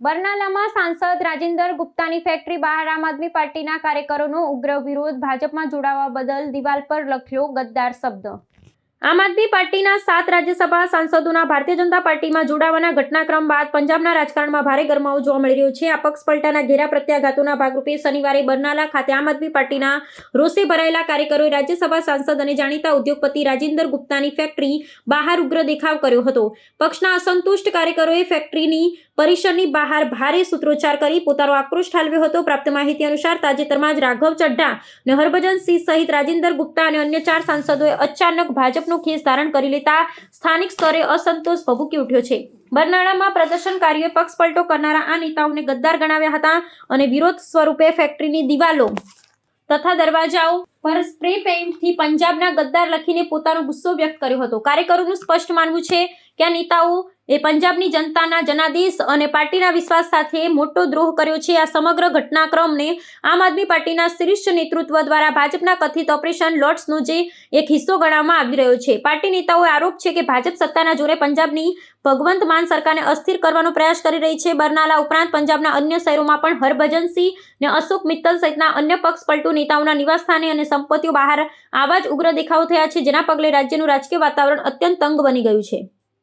બરનાલામાં સાંસદ રાજેન્દ્ર ગુપ્તાની ફેક્ટરી બહાર આમ આદમી પાર્ટીના કાર્યકરોનો ઉગ્ર વિરોધ, ભાજપમાં જોડાવા બદલ દિવાલ પર લખ્યો ગદ્દાર શબ્દ। આમ આદમી પાર્ટીના 7 રાજ્યસભા સાંસદોના ભારતીય જનતા પાર્ટીમાં જોડાવાના ઘટનાક્રમ બાદ પંજાબના રાજકારણમાં ભારે ગરમાવો જોવા મળી રહ્યો છે। આ પક્ષ પલટાના ઘેરા પ્રત્યાઘાતોના ભાગરૂપે શનિવારે બરનાલા ખાતે આમ આદમી પાર્ટીના રોષે ભરાયેલા કાર્યકરોએ રાજ્યસભા સાંસદ અને જાણીતા ઉદ્યોગપતિ રાજેન્દ્ર ગુપ્તાની ફેક્ટરી બહાર ઉગ્ર દેખાવ કર્યો હતો। પક્ષના અસંતુષ્ટ કાર્યકરોએ ફેક્ટરીની પરિસરની બહાર ભારે સૂત્રોચ્ચાર કરી પોતાનો આક્રોશ ઠાલવ્યો હતો। પ્રાપ્ત માહિતી અનુસાર તાજેતરમાં જ રાઘવ ચડ્ઢા અને હરભજન સિંહ સહિત રાજેન્દ્ર ગુપ્તા અને અન્ય 4 સાંસદોએ અચાનક ભાજપનો ખેસ ધારણ કરી લેતા સ્થાનિક સ્તરે અસંતોષ ભભૂકી ઉઠ્યો છે। બરનાળામાં પ્રદર્શનકારીઓએ પક્ષ પલટો કરનારા આ નેતાઓને ગદ્દાર ગણાવ્યા હતા અને વિરોધ સ્વરૂપે ફેક્ટરીની દિવાલો તથા દરવાજાઓ પર સ્પ્રે પેઇન્ટથી પંજાબના ગદ્દાર લખીને પોતાનો ગુસ્સો વ્યક્ત કર્યો હતો। કાર્યકરોનું સ્પષ્ટ માનવું છે કે આ નેતાઓ એ પંજાબની જનતાના જનાદેશ અને પાર્ટીના વિશ્વાસ સાથે મોટો દ્રોહ કર્યો છે। આ સમગ્ર ઘટનાક્રમને આમ આદમી પાર્ટીના શીર્ષ નેતૃત્વ દ્વારા ભાજપના કથિત ઓપરેશન લોટસનો જે એક હિસ્સો ગણવામાં આવી રહ્યો છે। પાર્ટી નેતાઓએ આરોપ છે કે ભાજપ સત્તાના જોરે પંજાબની ભગવંત માન સરકારને અસ્થિર કરવાનો પ્રયાસ કરી રહી છે। બરનાલા ઉપરાંત પંજાબના અન્ય શહેરોમાં પણ હરભજન સિંહ અને અશોક મિત્તલ સહિતના અન્ય પક્ષ પલટુ નેતાઓના નિવાસસ્થાને અને સંપત્તિઓ બહાર આવા જ ઉગ્ર દેખાવો થયા છે, જેના પગલે રાજ્યનું રાજકીય વાતાવરણ અત્યંત તંગ બની ગયું છે।